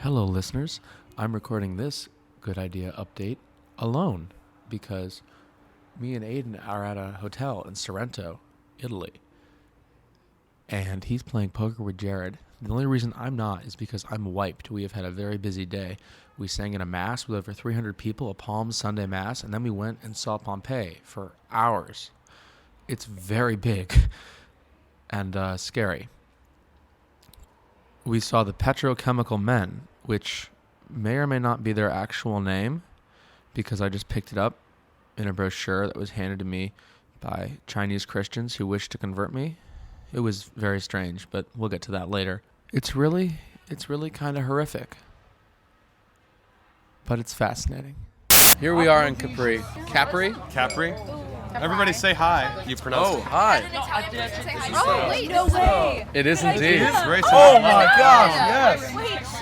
Hello, listeners. I'm recording this Good Idea update alone because me and Aiden are at a hotel in Sorrento, Italy. And he's playing poker with Jared. The only reason I'm not is because I'm wiped. We have had a very busy day. We sang in a mass with over 300 people, a Palm Sunday mass, and then we went and saw Pompeii for hours. It's very big and scary. We saw the Petrochemical Men, which may or may not be their actual name because I just picked it up in a brochure that was handed to me by Chinese Christians who wished to convert me. It was very strange, but we'll get to that later. It's really kind of horrific, but it's fascinating. Here we are in Capri. Capri? Everybody say hi. You pronounce it. Hi. Oh, wait, no way. It is indeed. Grayson. Oh my gosh,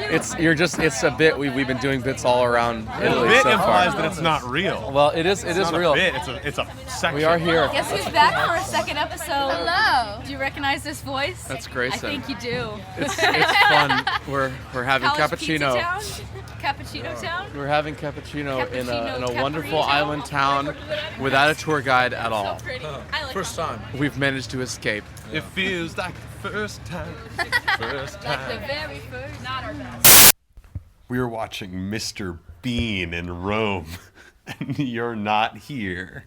yes. It's a bit. We've been doing bits all around Italy Bit so implies far. that it's not real. Well, it is It's not real. a bit. It's a section. We are here. Guess who's back for a second episode? Hello. Do you recognize this voice? That's Grayson. I think you do. It's fun. We're having College cappuccino. Pizza Town? Cappuccino Town? We're having cappuccino in a Capri wonderful Town? island town without a tour guide at all. So pretty. I like First time. We've managed to escape. It feels like the first time. First like the time. very first. Not our best. We were watching Mr. Bean in Rome, and you're not here.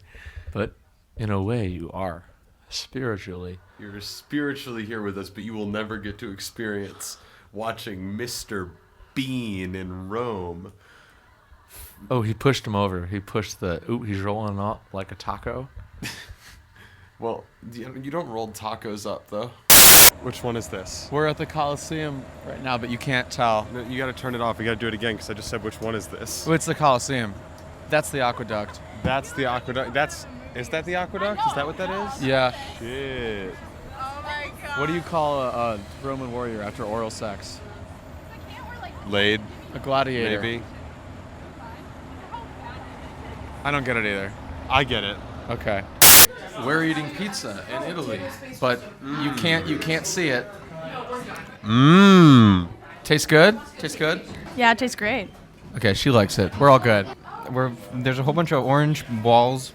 But in a way, you are. Spiritually. You're spiritually here with us, but you will never get to experience watching Mr. Bean in Rome. Oh, he pushed him over. He pushed he's rolling up like a taco. Well, you don't roll tacos up, though. Which one is this? We're at the Coliseum right now, but you can't tell. No, you gotta turn it off. You gotta do it again, because I just said which one is this. Oh, it's the Coliseum. That's the aqueduct. That's the aqueduct. Is that the aqueduct? Is that what that is? Yeah. Shit. Oh my god. What do you call a Roman warrior after oral sex? Laid, A gladiator. maybe. I don't get it either. I get it. Okay. We're eating pizza in Italy, but you can't see it. Mmm. Tastes good? Tastes good? Yeah, it tastes great. Okay, she likes it. We're all good. There's a whole bunch of orange balls.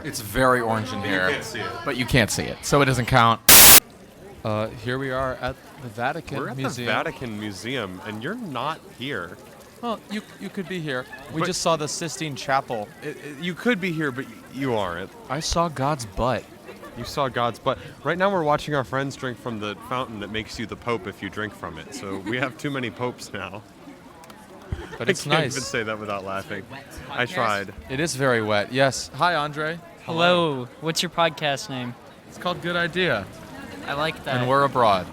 It's very orange in here, can't see it. but you can't see it, so it doesn't count. Here we are at the Vatican We're at Museum. the Vatican Museum, and you're not here. Well, you could be here. We But- just saw the Sistine Chapel. You could be here, but you aren't. I saw God's butt. You saw God's butt. Right now, we're watching our friends drink from the fountain that makes you the Pope if you drink from it. So we have too many popes now. But it's I can't nice. even say that without laughing. I tried. It is very wet. Yes. Hi, Andre. Hello. What's your podcast name? It's called Good Idea, I like that. and we're abroad.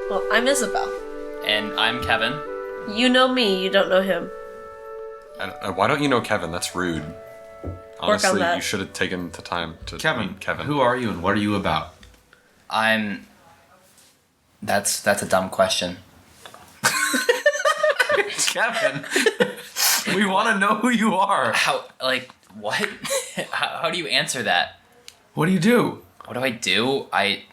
Well, I'm Isabelle. And I'm Kevin. You know me, you don't know him. Why don't you know Kevin? That's rude. Honestly, that. you should have taken the time to Kevin, meet Kevin. who are you and what are you about? That's a dumb question. Kevin, we want to know who you are. What? how do you answer that? What do you do? What do I do? I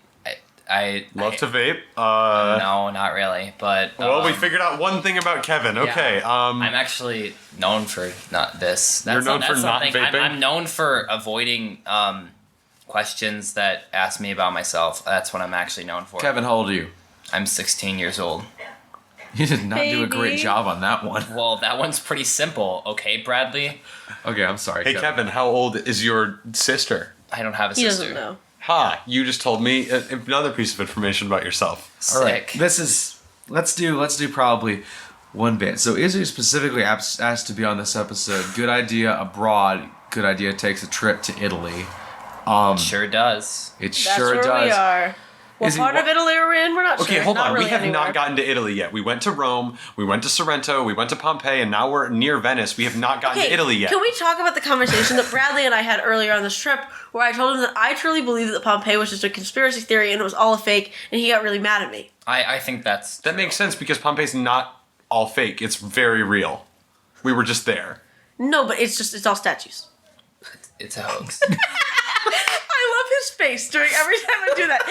Love to vape. No, not really. But Well, we figured out one thing about Kevin. yeah. Okay. I'm actually known for not this. You're known for not something- vaping? I'm known for avoiding questions that ask me about myself. That's what I'm actually known for. Kevin, how old are you? I'm 16 years old. You did not do a great Baby. job on that one. Well, that one's pretty simple. Okay, Bradley. Okay, I'm sorry. Hey, Kevin, how old is your sister? I don't have a He sister. doesn't know. Ha! You just told me another piece of information about yourself. Sick. All right, let's do probably one bit. So Izzy specifically asked to be on this episode. Good idea abroad. Good idea takes a trip to Italy. Sure does. It That's sure where does. we are. What Is he- part of Italy are we in? We're not sure. Okay, hold Not on. really We have anywhere. not gotten to Italy yet. We went to Rome, we went to Sorrento, we went to Pompeii, and now we're near Venice. We have not gotten to Italy yet. Can we talk about the conversation that Bradley and I had earlier on this trip where I told him that I truly believe that Pompeii was just a conspiracy theory and it was all a fake and he got really mad at me? I think that's That makes sense because Pompeii's not all fake. It's very real. We were just there. No, but it's all statues. it's a hoax. I love his face during every time I do that.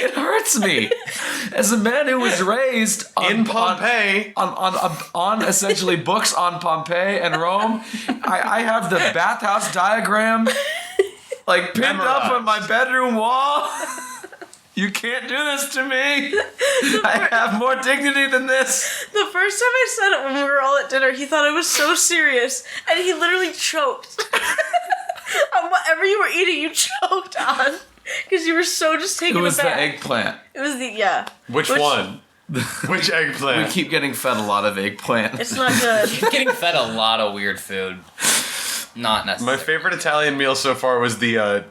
It hurts me. As a man who was raised In Pompeii. on essentially books on Pompeii and Rome, I have the bathhouse diagram like pinned up on my bedroom wall. You can't do this to me. I have more dignity than this. The first time I said it when we were all at dinner, he thought I was so serious, and he literally choked. On whatever you were eating, you choked on. Because you were so just taken aback. It was the eggplant. It was the, yeah. Which one? Which eggplant? We keep getting fed a lot of eggplant. It's not good. You're getting fed a lot of weird food. Not necessarily. My favorite Italian meal so far was the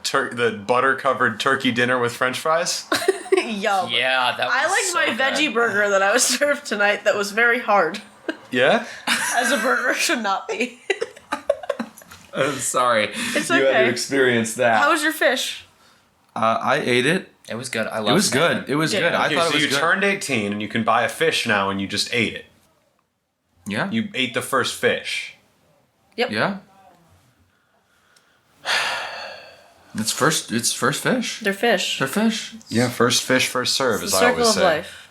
butter-covered turkey dinner with French fries. Yum. Yeah, that was I liked so my good. veggie burger that I was served tonight that was very hard. Yeah? As a burger should not be. I'm sorry. It's You had okay. to experience that. How was your fish? I ate it. It was good. I love It was good. It was Yeah. good. I Okay, thought so it was you good. turned 18 and you can buy a fish now and you just ate it. Yeah. You ate the first fish. Yeah. It's first fish. They're fish. They're fish. Yeah, first fish, first serve, It's as the I circle always of say. life.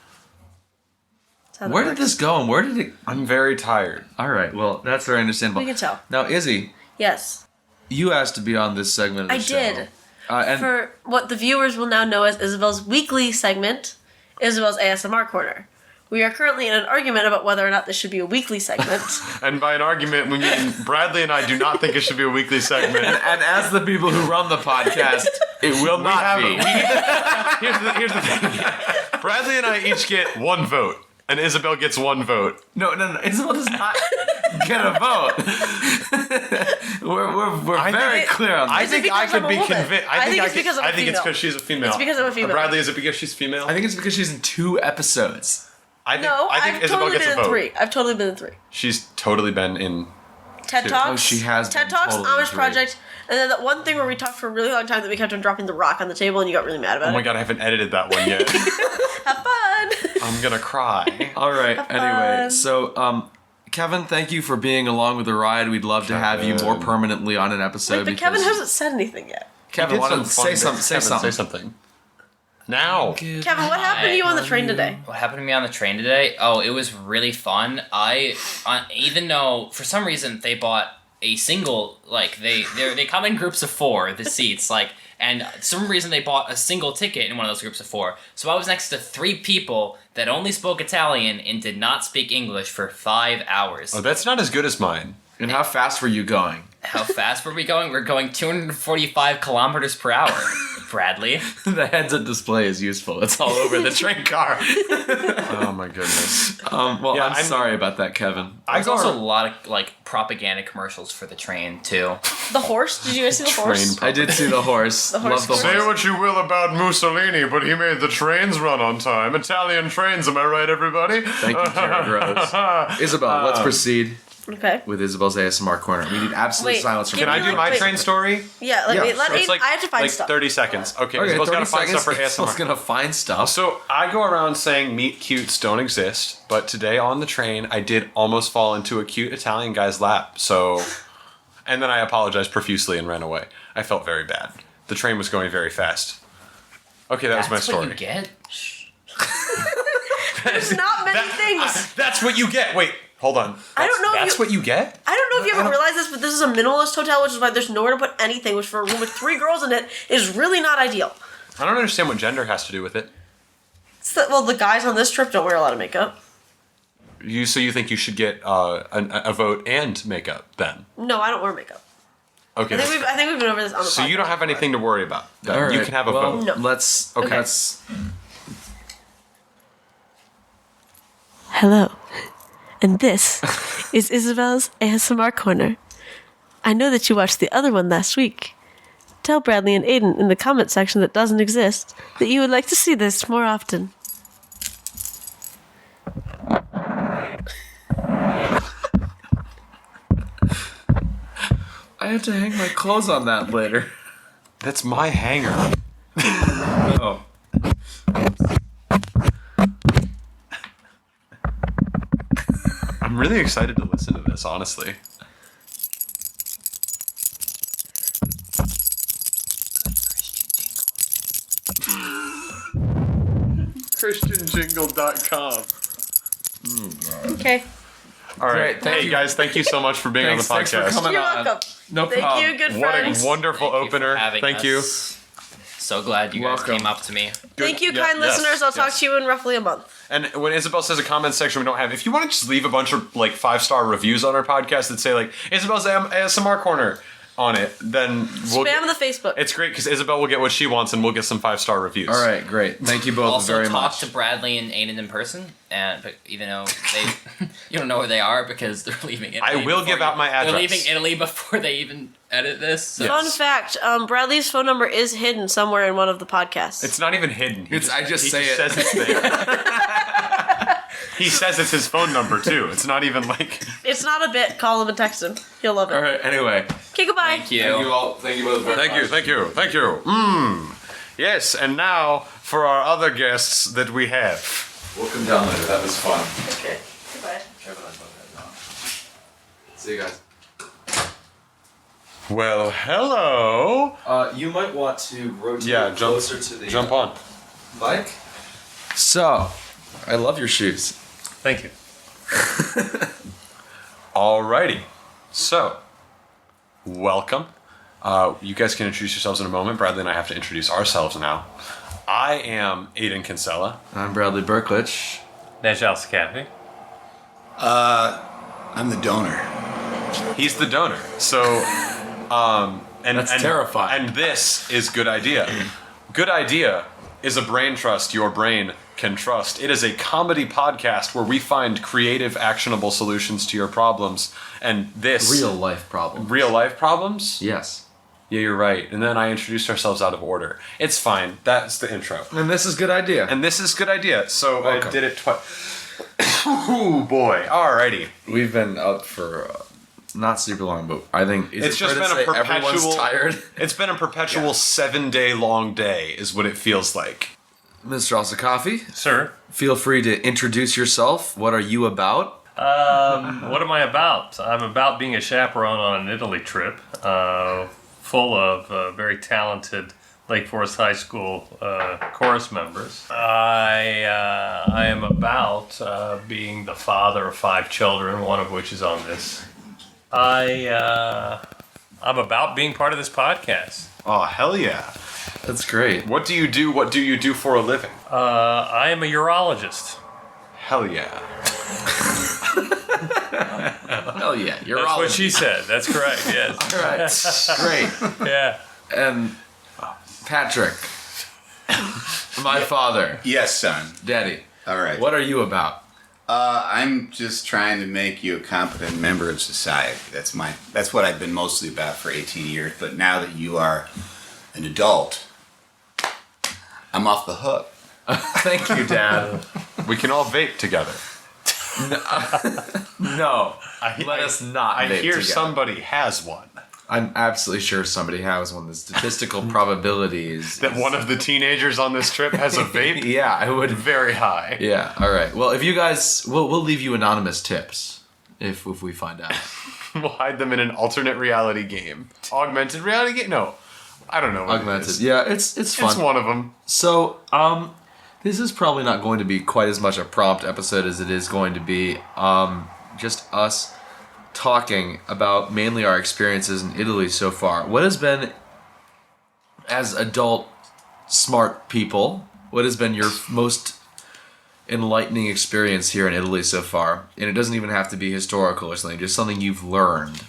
That's how that Where did works. this go and where did it... I'm very tired. All right, well, that's very understandable. We can tell. Now, Izzy, Yes. you asked to be on this segment of the I show. did. And For what the viewers will now know as Isabelle's weekly segment, Isabelle's ASMR Corner. We are currently in an argument about whether or not this should be a weekly segment. And by an argument, we mean Bradley and I do not think it should be a weekly segment. and as the people who run the podcast, it will not be. Here's the thing. Bradley and I each get one vote, and Isabelle gets one vote. No, Isabel does not get a vote. we're very clear on I this. think I because I'm could a be woman? convinced. I think it's because I'm a I think it's female. because she's a female. It's because I'm a female. Bradley, is it because she's female? I think it's because she's in 2 episodes. I think I've Isabelle totally gets been a in vote. 3. I've totally been in 3. She's totally been in. TED Two. Talks. Oh, she has TED been Talks, totally in Amish 3. Project, and then that one thing where we talked for a really long time that we kept on dropping the rock on the table and you got really mad about Oh my it. god, I haven't edited that one yet. Have fun! I'm gonna cry. All right. Anyway, fun. so Kevin, thank you for being along with the ride. We'd love to have you more permanently on an episode. Wait, but Kevin hasn't said anything yet. Kevin, why don't say something? Say Say something. something. Now. Kevin, what happened to you on the train today? What happened to me on the train today? Oh, it was really fun. Even though for some reason they bought a single, like they come in groups of 4, the seats, like, and for some reason they bought a single ticket in one of those groups of 4. So I was next to 3 people that only spoke Italian and did not speak English for 5 hours. Oh, that's not as good as mine. And how fast were you going? How fast were we going? We're going 245 kilometers per hour. Bradley. The heads-up display is useful. It's all over the train car. Oh my goodness. Well, Yeah, I'm sorry about that, Kevin. There's also a lot of like propaganda commercials for the train too. The horse? Did you guys see the horse? I did see the horse. The horse Love the commercial. horse. what you will about Mussolini, but he made the trains run on time. Italian trains, am I right, everybody? Thank you, Jared Rose. Isabel, let's proceed Okay. with Isabel's ASMR corner. We need absolute Wait, silence from can Can I you, do like, my wait. train story? Yeah, Yeah, let sure. me. It's like, I have to find like stuff. 30 seconds. Okay, Okay, Isabel's 30 got to find stuff for Isabel's ASMR. gonna find stuff. So I go around saying meet cutes don't exist, but today on the train I did almost fall into a cute Italian guy's lap. So, and then I apologized profusely and ran away. I felt very bad. The train was going very fast. Okay, that was my That's story. what you get. There's not many things. That's what you get. Wait, hold on. I don't know if That's you- what you get? I don't know if you ever realized this, but this is a minimalist hotel, which is why there's nowhere to put anything, which for a room with 3 girls in it is really not ideal. I don't understand what gender has to do with it. Well, the guys on this trip don't wear a lot of makeup. So you think you should get a vote and makeup then? No, I don't wear makeup. Okay. I think we've been over this on the So you don't have anything to worry about. Then. All right, You can have a well, vote. No. Let's. Okay. Let's. Hello, and this is Isabel's ASMR Corner. I know that you watched the other one last week. Tell Bradley and Aiden in the comment section that doesn't exist that you would like to see this more often. I have to hang my clothes on that later. That's my hanger. Oh. I'm really excited to listen to this, honestly. ChristianJingle.com. Okay. All right. Great, thank Hey, you. guys, thank you so much for being on the Thanks for podcast. coming You're on. welcome. No Thank problem. you, good What friends. a wonderful Thank you for opener. having Thank us. you. So glad you guys Welcome. came up to me. Thank you, Yeah, kind yes, listeners. I'll talk yes. to you in roughly a month. And when Isabelle says a comment section we don't have, if you want to just leave a bunch of like 5-star reviews on our podcast that say like Isabelle's ASMR corner on it, then we'll Spam the Facebook. It's great because Isabelle will get what she wants and we'll get some 5-star reviews. All right, great. Thank you both Also, very talk much. to Bradley and Aiden in person, but even though they, you don't know where they are because they're leaving Italy. I will give out my address. They're leaving Italy before they even edit this. So. Yeah. Fun fact: Bradley's phone number is hidden somewhere in one of the podcasts. It's not even hidden. He I just he say just it. says it's there. He says it's his phone number too. It's not even like. It's not a bit. Call him and text him. He'll love it. All right, anyway. Okay, goodbye. Thank you. Thank you all. Thank you both very much. Thank you. Yes, and now for our other guests that we have. We'll come down later. That was fun. Okay, goodbye. See you guys. Well, hello. You might want to rotate Yeah, jump closer to the Jump on. mic. So, I love your shoes. Thank you. Alrighty. So, welcome. You guys can introduce yourselves in a moment. Bradley and I have to introduce ourselves now. I am Aiden Kinsella. I'm Bradley Berklich. Nejd Alsikafi. I'm the donor. He's the donor. So, and That's terrifying. And this is Good Idea. Good Idea is a brain trust your brain can trust. It is a comedy podcast where we find creative, actionable solutions to your problems. And this Real life problem. real life problems. Yes. Yeah, you're right. And then I introduced ourselves out of order. It's fine. That's the intro. And this is good idea. And this is Good Idea. So Welcome. I did it twice. Oh boy. Alrighty. We've been up for not super long, but I think It's just been a everyone's perpetual. tired. It's been a perpetual 7-day long day, is what it feels like. Mr. Alsikafi, Sir, feel free to introduce yourself. What are you about? what am I about? I'm about being a chaperone on an Italy trip, full of very talented Lake Forest High School chorus members. I am about being the father of 5 children, one of which is on this. I'm about being part of this podcast. Oh, hell yeah. That's great. What do you do? What do you do for a living? I am a urologist. Hell yeah. Hell yeah, you're That's all what she said. That's correct. Yes. All right. Great. Yeah. And Patrick, my father, Yes, son. Daddy, All right. what are you about? I'm just trying to make you a competent member of society. That's what I've been mostly about for 18 years. But now that you are an adult, I'm off the hook. Thank you, Dad. We can all vape together. No, let us not. I vape hear together. somebody has one. I'm absolutely sure somebody has one. The statistical probability is That one of the teenagers on this trip has a vape? Yeah, I would. Very high. Yeah. All right. Well, if you guys, we'll leave you anonymous tips if we find out. We'll hide them in an alternate reality game. Augmented reality game? No. I don't know what it Augmented. is. Yeah, it's fun. It's one of them. So, this is probably not going to be quite as much a prompt episode as it is going to be just us talking about mainly our experiences in Italy so far. What has been, as adult, smart people, what has been your most enlightening experience here in Italy so far? And it doesn't even have to be historical or something, just something you've learned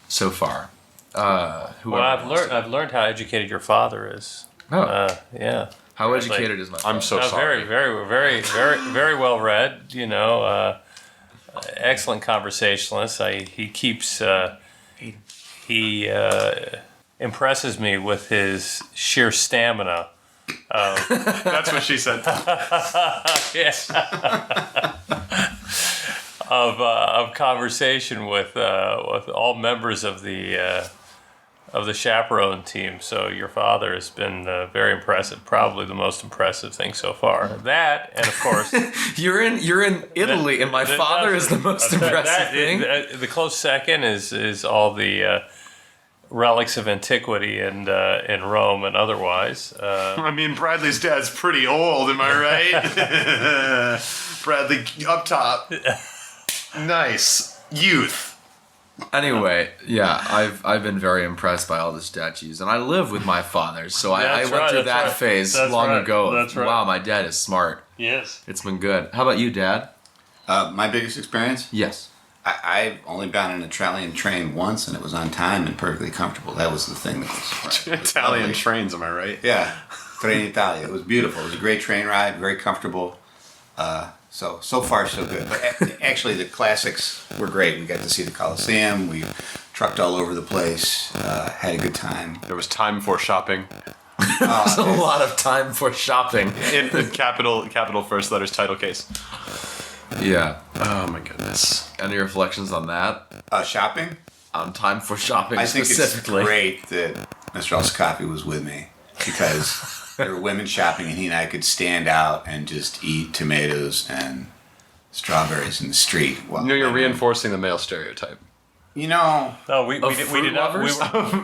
so far. Well, I've learned how educated your father is. Oh, Yeah. how like- educated is my father? I'm so Very, sorry. very well read. You know, excellent conversationalist. He keeps he impresses me with his sheer stamina. That's what she said. of conversation with all members of the of the chaperone team. So your father has been very impressive. Probably the most impressive thing so far. That, and of course, You're in Italy, and my father is the most impressive thing. The close second is all the relics of antiquity and in Rome and otherwise. I mean, Bradley's dad's pretty old, am I right? Bradley up top. Nice. Youth. Anyway, yeah, I've been very impressed by all the statues, and I live with my father, so I went through that phase long ago. That's right. Wow, my dad is smart. Yes. It's been good. How about you, Dad? My biggest experience? Yes. I've only been on an Italian train once, and it was on time and perfectly comfortable. That was the thing that was right. Italian trains, am I right? Yeah, Train Italia. It was beautiful. It was a great train ride, very comfortable. So far so good. But actually, the classics were great. We got to see the Coliseum. We trucked all over the place. Had a good time. There was time for shopping. There's a lot of time for shopping. In capital first letters title case. Yeah. Oh my goodness. Any reflections on that? Shopping? On time for shopping I think specifically. it's great that Mr. Alsikafi was with me because there were women shopping and he and I could stand out and just eat tomatoes and strawberries in the street. Well, You're reinforcing the male stereotype. You know. No, we did not.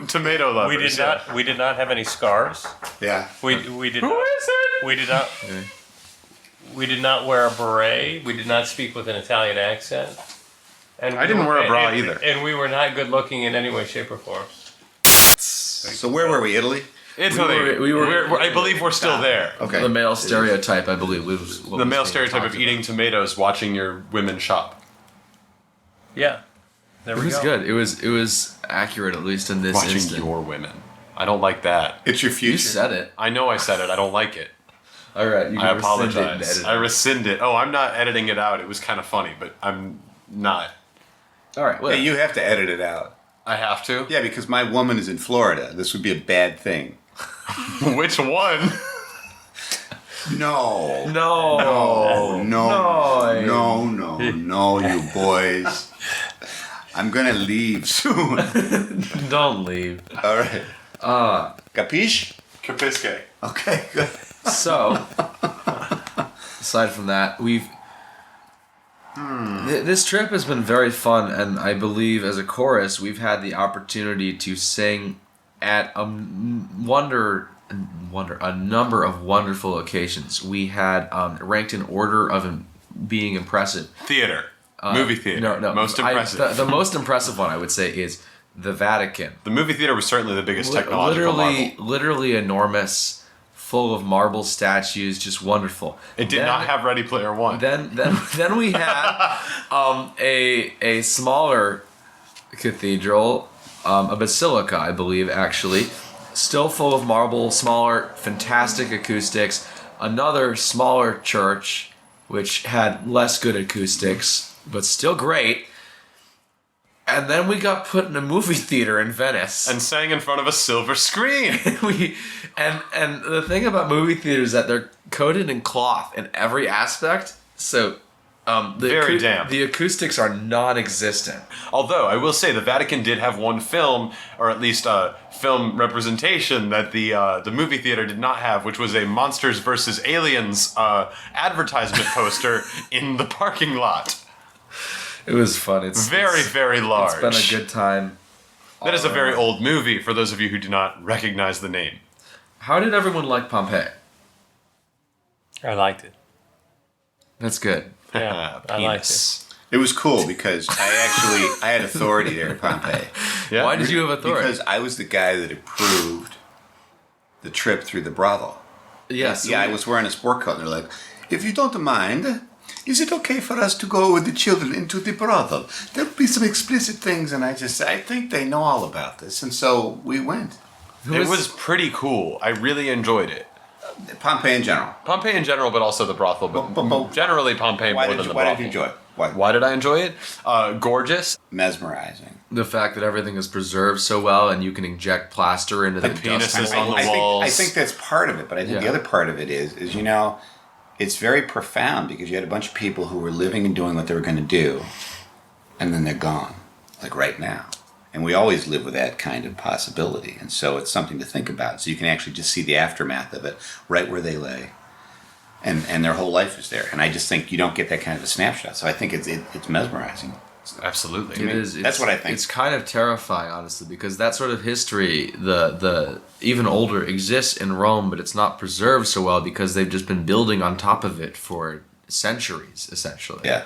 Tomato lovers. We did not have any scars. Yeah. We did. Who not, is it? We did not. We did not wear a beret. We did not speak with an Italian accent. And I didn't wear a bra either. And we were not good looking in any way, shape, or form. So where were we? Italy? Italy. I believe we're still there. Okay. The male stereotype, I believe, was what The was male being stereotype talked of eating tomatoes, watching your women shop. Yeah. There It we was go. good. It was accurate, at least in this Watching instant. your women. I don't like that. It's your future. You said it. I know I said it. I don't like it. All right. You I can rescind it and apologize. edit I it. rescind it. Oh, I'm not editing it out. It was kind of funny, but I'm not. All right. Well, Hey, you have to edit it out. I have to? Yeah, because my woman is in Florida. This would be a bad thing. Which one? No. no. No, you boys. I'm gonna leave soon. Don't leave. All right. Capiche? Capisque. Okay, good. So, aside from that, this trip has been very fun, and I believe as a chorus, we've had the opportunity to sing at a number of wonderful locations. We had ranked in order of being impressive. Theater. Movie theater. No. Most impressive. The most impressive one, I would say, is the Vatican. The movie theater was certainly the biggest technological marvel. Literally enormous, full of marble statues, just wonderful. It did not have Ready Player One. Then we had a smaller cathedral, a basilica, I believe, actually, still full of marble, smaller, fantastic acoustics. Another smaller church, which had less good acoustics, but still great. And then we got put in a movie theater in Venice. And sang in front of a silver screen. And the thing about movie theaters is that they're coated in cloth in every aspect. So Very damp. The acoustics are non-existent. Although, I will say, the Vatican did have one film, or at least a film representation, that the movie theater did not have, which was a Monsters vs. Aliens advertisement poster in the parking lot. It was fun. It's very, very large. It's been a good time. That is a very old movie, for those of you who do not recognize the name. How did everyone like Pompeii? I liked it. That's good. Yeah, I liked it. It was cool because I had authority there at Pompeii. Yeah? Why did you have authority? Because I was the guy that approved the trip through the brothel. Yes. Yeah, I was wearing a sport coat, and they're like, if you don't mind, is it okay for us to go with the children into the brothel? There'll be some explicit things, and I think they know all about this, and so we went. It was pretty cool. I really enjoyed it. Pompeii in general. Pompeii in general, but also the brothel. But generally Pompeii more than the brothel. Why did you enjoy it? Why did I enjoy it? Gorgeous. Mesmerizing. The fact that everything is preserved so well and you can inject plaster into the penises on the I walls. think that's part of it, but I think the other part of it is it's very profound because you had a bunch of people who were living and doing what they were going to do, and then they're gone, like right now. And we always live with that kind of possibility. And so it's something to think about. So you can actually just see the aftermath of it right where they lay. And their whole life is there. And I just think you don't get that kind of a snapshot. So I think it's mesmerizing. Absolutely. It is. That's what I think. It's kind of terrifying, honestly, because that sort of history, the even older, exists in Rome, but it's not preserved so well because they've just been building on top of it for centuries, essentially. Yeah.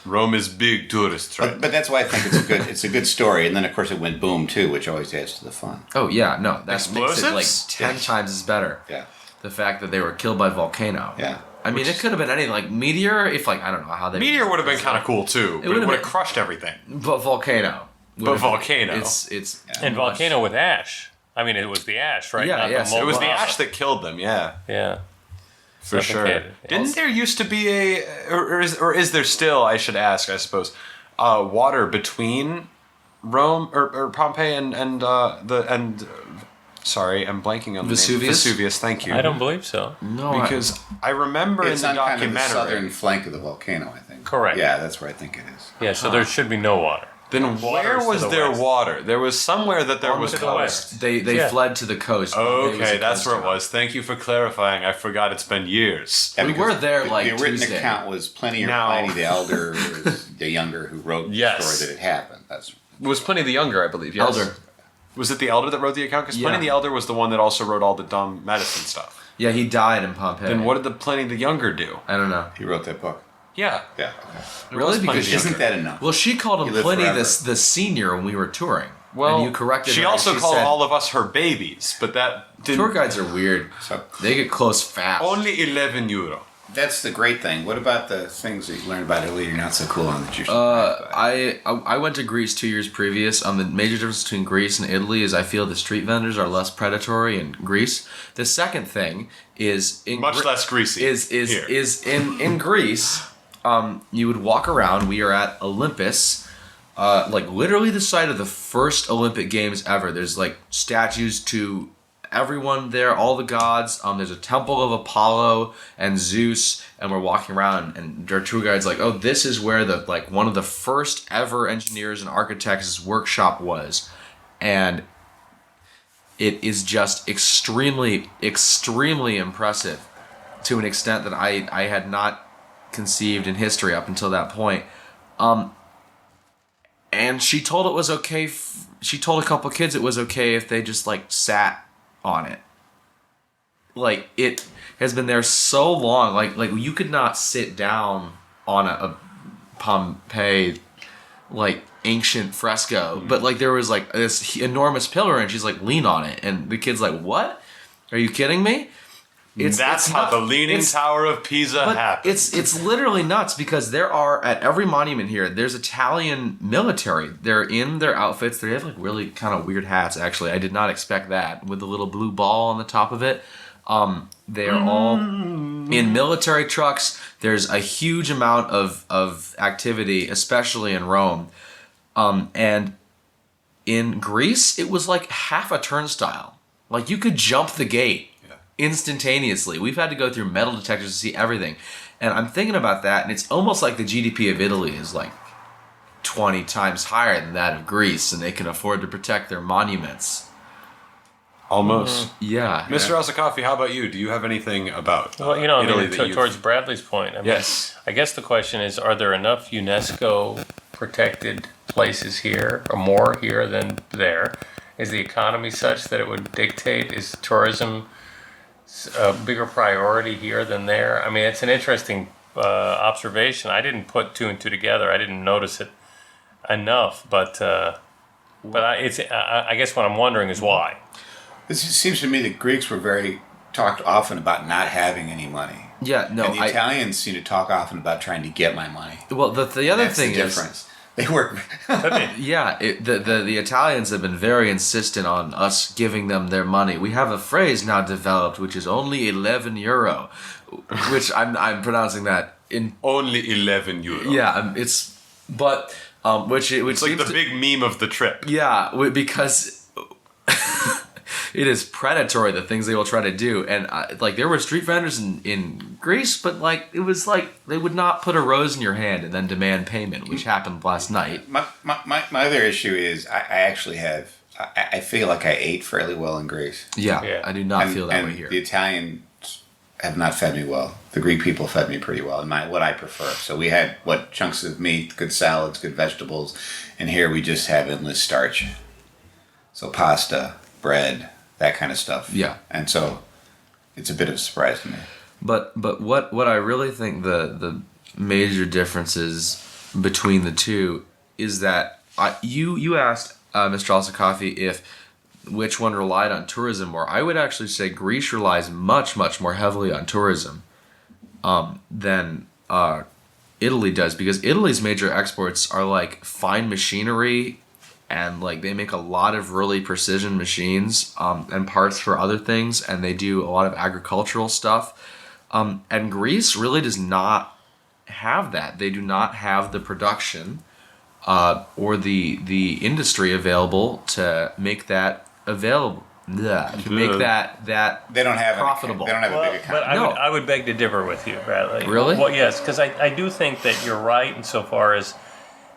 Rome is big tourist trap. But that's why I think it's a good story. And then, of course, it went boom, too, which always adds to the fun. Oh, yeah, no, that makes it like Explosives? 10 times as better. Yeah. The fact that they were killed by volcano. Yeah. I mean, it could have been any, like, meteor, if, like, I don't know how they... Meteor would have been kind of cool too, but it would've would have been- crushed everything. But volcano. But volcano. It's And volcano with ash. I mean, it was the ash, right? Yeah, Not yes, the It was the molten ash lava. that killed them, yeah. Yeah. For sure. Suffocated. Didn't there used to be or is there still, I should ask, I suppose, water between Rome or Pompeii and sorry, I'm blanking on the name. Vesuvius? Vesuvius, thank you. I don't believe so. no, because I remember It's in on the kind of the documentary. southern flank of the volcano, I think. Correct. Yeah, that's where I think it is. Yeah, so there should be no water. Then Water where is to was the there west. water? There was somewhere that there was to the coast. west. They Yeah. fled to the coast. Pompeii was Okay, a that's where it coast was. Thank you for clarifying. I forgot it's been years. Yeah, We because were there, like, the written Tuesday. account was Pliny or Now- Pliny the Elder, was the younger, who wrote Yes. the story that it happened. That's town. It was Pliny the Younger, I believe. Yes. Elder. Was it the Elder that wrote the account? Because Yeah. Pliny the Elder was the one that also wrote all the dumb medicine stuff. Yeah, he died in Pompeii. Then what did the Pliny the Younger do? I don't know. he wrote that book. Yeah. Yeah. Really? was Pliny Because the she, Isn't that enough? well, she called He him lived Pliny forever. the senior when we were touring. Well, and you corrected she her, also and called said, all of us her babies, but that didn't. tour guides are weird. So They get close fast. Only 11 euro. that's the great thing. What about the things that you learned about Italy you're not so cool on that you're surprised by? I went to Greece 2 years previous. The major difference between Greece and Italy is I feel the street vendors are less predatory in Greece. The second thing is in Much less greasy. here. is in Greece. You would walk around. We are at Olympus, like literally the site of the first Olympic Games ever. There's like statues to everyone there, all the gods. There's a temple of Apollo and Zeus, and we're walking around, and our tour guide's like, "Oh, this is where the like one of the first ever engineers and architects' workshop was," and it is just extremely, extremely impressive to an extent that I had not conceived in history up until that point. And she told it was okay. She told a couple kids it was okay if they just like sat on it. Like it has been there so long. Like you could not sit down on a Pompeii like ancient fresco, but like there was like this enormous pillar, and she's like lean on it, and the kid's like, "What? Are you kidding me?" That's how the Leaning Tower of Pisa But happened. it's literally nuts because there are at every monument here. There's Italian military. They're in their outfits. They have like really kind of weird hats. Actually, I did not expect that with the little blue ball on the top of it. They are all in military trucks. There's a huge amount of activity, especially in Rome, and in Greece it was like half a turnstile. Like you could jump the gate instantaneously. We've had to go through metal detectors to see everything. And I'm thinking about that, and it's almost like the GDP of Italy is like 20 times higher than that of Greece, and they can afford to protect their monuments. Almost. Yeah. Mr. Alsikafi, how about you? Do you have anything about Well, you know, I Italy mean, that you towards Bradley's point, I mean, Yes. I guess the question is, are there enough UNESCO protected places here, or more here than there? Is the economy such that it would dictate? Is tourism a bigger priority here than there? I mean, it's an interesting observation. I didn't put two and two together. I didn't notice it enough, but I guess what I'm wondering is why. It seems to me that Greeks were talked often about not having any money. Yeah, no, And the Italians seem to talk often about trying to get my money. well, the other That's thing the is, difference. They work. yeah, the Italians have been very insistent on us giving them their money. We have a phrase now developed, which is only 11 euro, which I'm pronouncing that in. only 11 euro? Yeah, it's which It's like the big meme of the trip. Yeah, because it is predatory, the things they will try to do. And like there were street vendors in Greece, but like it was like they would not put a rose in your hand and then demand payment, which happened last night. My other issue is I actually have. I feel like I ate fairly well in Greece. Yeah. I do not feel that way here. The Italians have not fed me well. The Greek people fed me pretty well, in what I prefer. So we had chunks of meat, good salads, good vegetables, and here we just have endless starch. So pasta, bread, that kind of stuff. Yeah. And so it's a bit of a surprise to me. But what I really think the major differences between the two is that you asked Mr. Alsikafi if which one relied on tourism more. I would actually say Greece relies much more heavily on tourism than Italy does, because Italy's major exports are like fine machinery, and like they make a lot of really precision machines and parts for other things, and they do a lot of agricultural stuff. And Greece really does not have that. They do not have the production or the industry available to make that available. To make that they don't have profitable. They don't have a big economy. But I would beg to differ with you, Bradley. Really? Well, yes, because I do think that you're right insofar as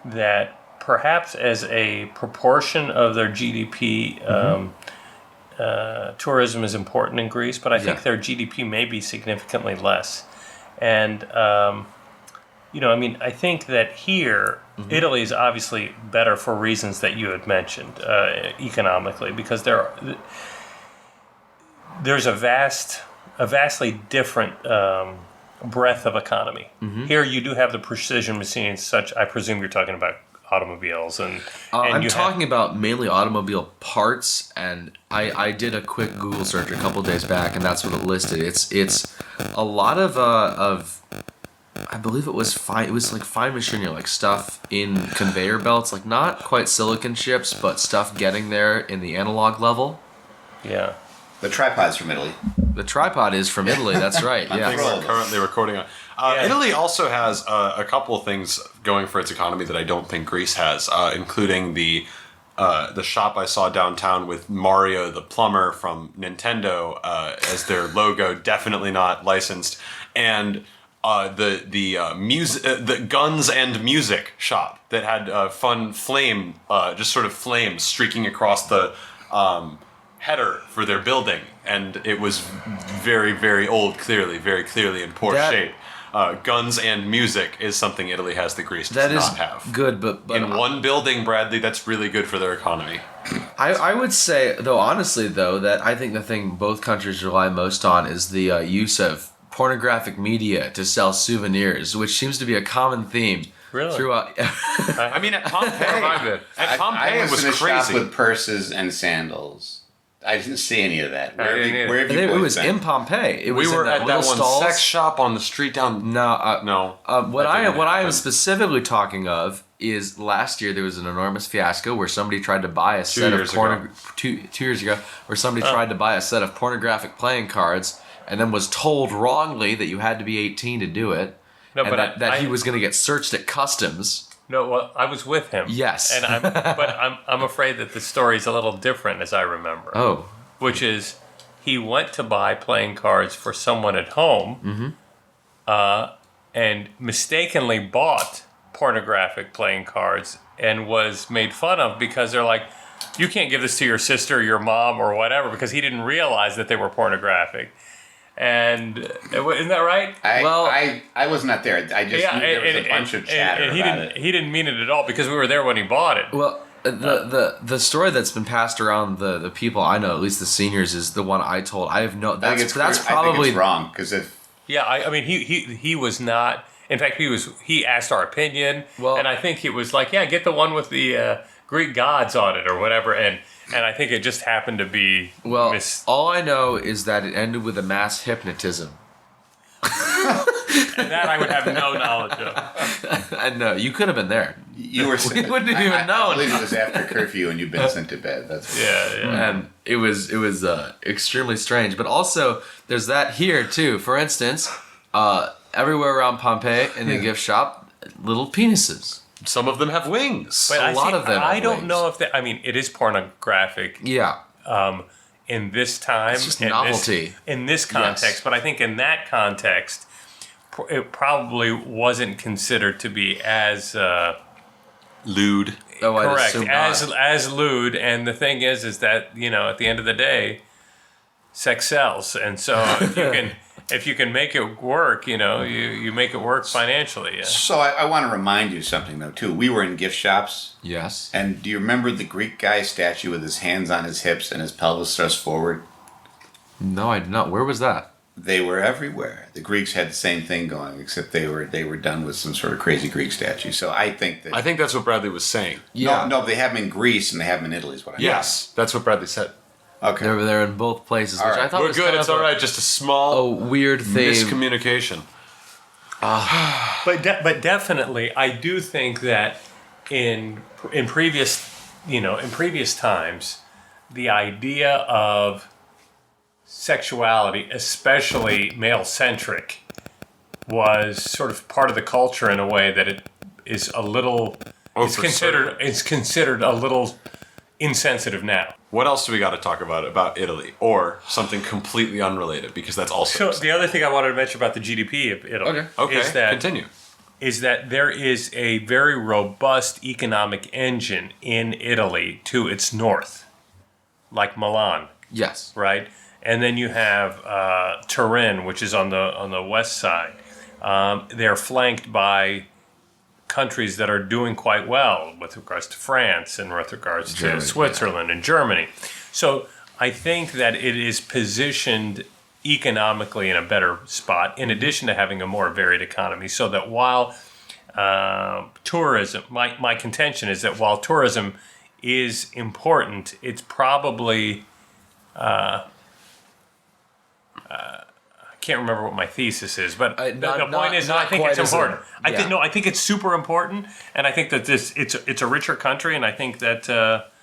that perhaps as a proportion of their GDP, tourism is important in Greece, but I think their GDP may be significantly less. And, I think that here, Italy is obviously better for reasons that you had mentioned economically, because there's a vastly different breadth of economy. Here you do have the precision machines, such, I presume you're talking about automobiles and I'm talking about mainly automobile parts, and I did a quick Google search a couple days back, and that's what it listed. It's a lot of I believe it was fine. It was like fine machinery, like stuff in conveyor belts, like not quite silicon chips, but stuff getting there in the analog level. Yeah. The tripod's from Italy. The tripod is from Italy. That's right. I think we're currently recording on. Italy also has a couple of things going for its economy that I don't think Greece has, including the shop I saw downtown with Mario the plumber from Nintendo as their logo, definitely not licensed, and the guns and music shop that had fun flame, just sort of flames streaking across the header for their building, and it was very, very old, very clearly in poor shape. Guns and music is something Italy has that Greece does not have. Good, but in one building, Bradley, that's really good for their economy. I would say, though, honestly, though, that I think the thing both countries rely most on is the use of pornographic media to sell souvenirs, which seems to be a common theme. Really? Throughout. I mean, at Pompeii, I was was in a shop crazy. with purses and sandals. I didn't see any of that. Where have you It boys was been? in Pompeii. We were at that one stalls. sex shop on the street down. No. What I am happen. specifically talking of is last year there was an enormous fiasco where somebody tried to buy a set of 2 years ago, where somebody tried to buy a set of pornographic playing cards and then was told wrongly that you had to be 18 to do it, No, and but that he was going to get searched at customs. No, well, I was with him. Yes. And I'm afraid that the story's a little different as I remember. Oh. Which is, he went to buy playing cards for someone at home, and mistakenly bought pornographic playing cards and was made fun of because they're like, you can't give this to your sister or your mom or whatever, because he didn't realize that they were pornographic. And isn't that right? I was not there. I just knew there was a bunch of chatter about it. He didn't mean it at all, because we were there when he bought it. Well, the story that's been passed around the people I know, at least the seniors, is the one I told. I have no. That's probably I think it's wrong, because if I mean he was not. In fact, he asked our opinion, and I think he was like, yeah, get the one with the Greek gods on it or whatever, and I think it just happened to be. Well, all I know is that it ended with a mass hypnotism. And that I would have no knowledge of. And no, you could have been there. you were, We wouldn't have even known. I believe it was after curfew and you've been sent to bed. That's And it was extremely strange. But also, there's that here too. For instance, everywhere around Pompeii in the gift shop, little penises. Some of them have wings. But a lot of them. I have don't wings. know if I mean, it is pornographic. Yeah. in this time. It's just novelty. In this context. Yes. But I think in that context, it probably wasn't considered to be as Lewd. Oh, I'd correct assume as lewd. And the thing is that at the end of the day, sex sells, and so if you can make it work, you make it work financially. Yeah. So I want to remind you something though too. We were in gift shops. Yes. And do you remember the Greek guy statue with his hands on his hips and his pelvis thrust forward? No, I did not. Where was that? They were everywhere. The Greeks had the same thing going, except they were done with some sort of crazy Greek statue. So I think that's what Bradley was saying. Yeah. No, they have them in Greece and they have them in Italy. Is what I mean. Yes, that's what Bradley said. Okay. They're in both places, All which right. I thought We're was good. kind It's of all right. Just a small weird thing. miscommunication. But definitely, I do think that in previous times, the idea of sexuality, especially male centric, was sort of part of the culture in a way that it is a little. It's considered a little insensitive now. What else do we got to talk about Italy, or something completely unrelated? Because that's also. So the other thing I wanted to mention about the GDP of Italy Okay. Continue. is that there is a very robust economic engine in Italy to its north, like Milan, Yes. right? And then you have Turin, which is on the west side. They're flanked by countries that are doing quite well with regards to France and with regards to Switzerland and Germany. So I think that it is positioned economically in a better spot, in addition to having a more varied economy, so that while tourism, my contention is that while tourism is important, it's probably I can't remember what my thesis is, but the point is, I think it's important. I think it's super important, and I think that it's a richer country, and I think that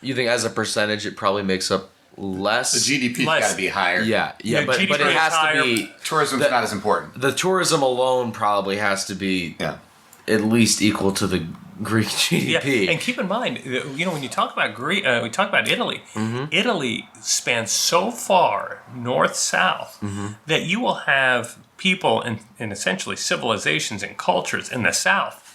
You think as a percentage, it probably makes up less? The GDP's got to be higher. Yeah, but GDP it is has higher. to be. Tourism's not as important. The tourism alone probably has to be at least equal to the Greek GDP. Yeah, and keep in mind, when you talk about we talk about Italy. Italy spans so far north-south that you will have people in essentially civilizations and cultures in the south.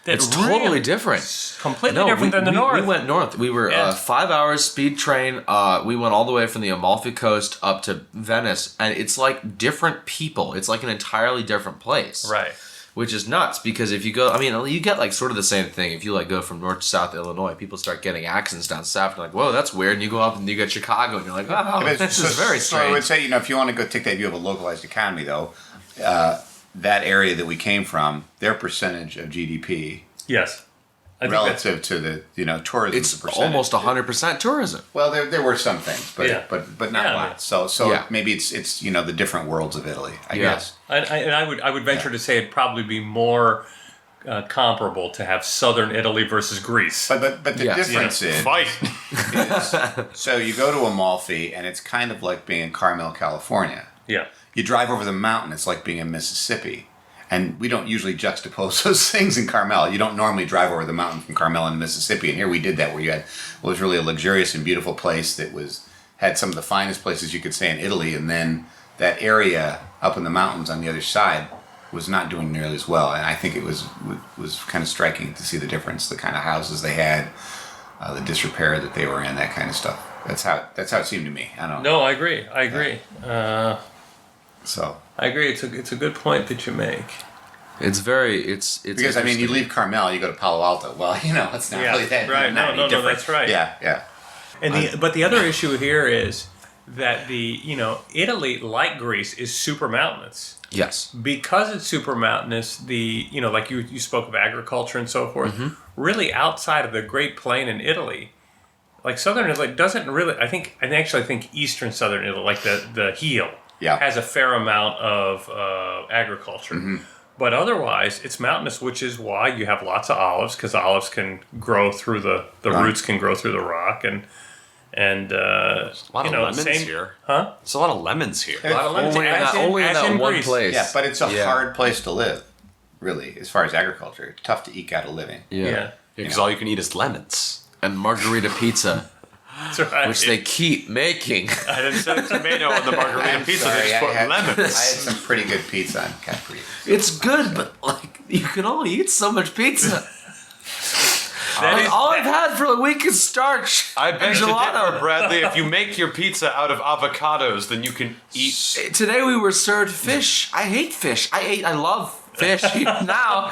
It's totally different. Completely different than the north. We went north. We were 5 hours speed train. We went all the way from the Amalfi Coast up to Venice, and it's like different people. It's like an entirely different place. Right. Which is nuts, because if you go, you get like sort of the same thing. If you like go from north to south Illinois, people start getting accents down south. And you're like, whoa, that's weird. And you go up and you get Chicago, and you're like, oh, this is very strange. So I would say, if you want to go take that view of a localized economy, though, that area that we came from, their percentage of GDP, yes, relative to the tourism, it's almost 100% tourism. Well, there were some things, but not lots. So maybe it's the different worlds of Italy, I guess. And I would venture to say it'd probably be more comparable to have southern Italy versus Greece. But the difference is so you go to Amalfi and it's kind of like being in Carmel, California. Yeah. You drive over the mountain, it's like being in Mississippi. And we don't usually juxtapose those things in Carmel. You don't normally drive over the mountain from Carmel into Mississippi. And here we did that, where you had what was really a luxurious and beautiful place that had some of the finest places you could stay in Italy. And then that area up in the mountains on the other side was not doing nearly as well. And I think it was kind of striking to see the difference, the kind of houses they had, the disrepair that they were in, that kind of stuff. That's how it seemed to me. I don't know. No, I agree. So I agree. It's a good point that you make. It's because you leave Carmel, you go to Palo Alto. Well, it's not really that right. Not No, that's right. Yeah. And but the other issue here is that Italy, like Greece, is super mountainous. Yes. Because it's super mountainous, like you spoke of agriculture and so forth. Really, outside of the Great Plain in Italy, like southern Italy doesn't really. I actually think eastern southern Italy, like the heel. Has a fair amount of agriculture. But otherwise, it's mountainous, which is why you have lots of olives, because olives can grow through the roots can grow through the rock, and a lot of lemons here. Huh? There's a lot of lemons here. A lot of lemons only in that one Greece. place. Yeah, but it's a hard place to live, really, as far as agriculture. It's tough to eke out a living. Yeah. Because all you can eat is lemons. And margarita pizza. That's right. which they keep making. And instead of tomato on the margarita I'm pizza, sorry, they just put I had lemons. some pretty good pizza on Capri. It's good, but like you can only eat so much pizza. All I've had for a week is starch. I and beg to gelato. differ, Bradley. If you make your pizza out of avocados, then you can eat. Today we were served fish. I hate fish. I love fish now.